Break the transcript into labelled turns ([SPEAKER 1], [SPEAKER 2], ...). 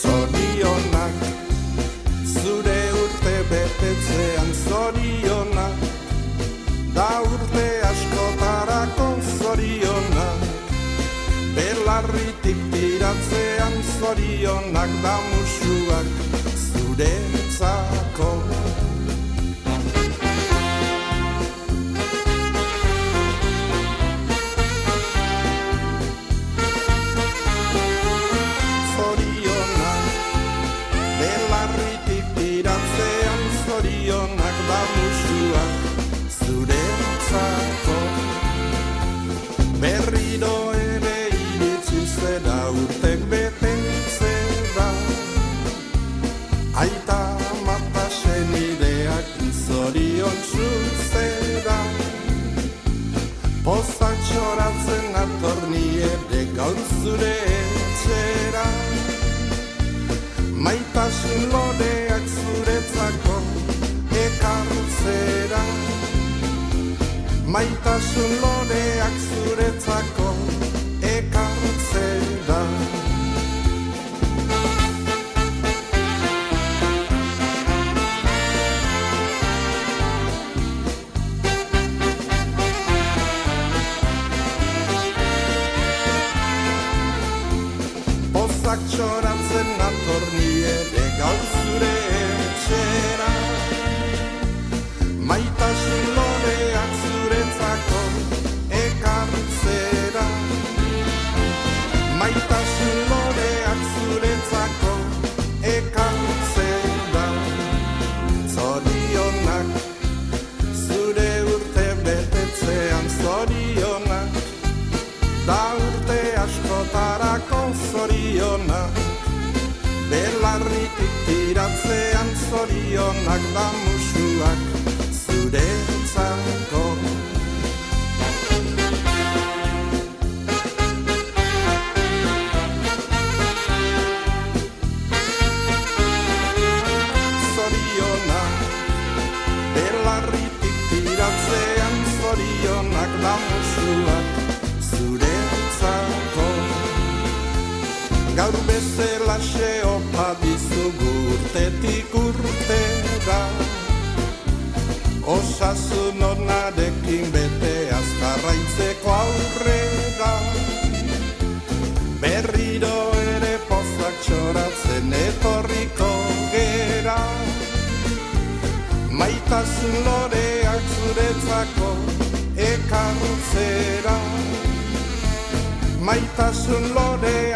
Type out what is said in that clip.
[SPEAKER 1] Zorionak, zure urte betetzean zorionak, da urte askotarako zorionak, belarritik tiratzean zorionak, da musuak zuretzako. Zorionak da musuak zuretzako. Berriro ere iritsi zera urtek betetzera, aita mata senideak zorion zuzera. Pozak txoratzen atorni ere gaur zure etxera, maitasun loreak zuretzako ekartzera, maitasun loreak zuretzako ekartzera. Pozak txoratzen atorni ere gaur zure etxera, maitasun loreak zuretzako ekartzera, maitasun loreak zuretzako ekartzera. Zorionak, zure urte betetzean zorionak, da urte askotarako zorionak, belarritik tiratzean zorionak, da musuak zuretzako. Zorionak, belarritik tiratzean zorionak, da musuak zuretzako. Gaur bezalaxe opa dizugu urtetik urtera, osasun onarekin bete azkarraitzeko aurrera. Berriro ere pozak txoratzen etorriko gera, maitasun loreak zuretzako ekartzera, maitasun loreak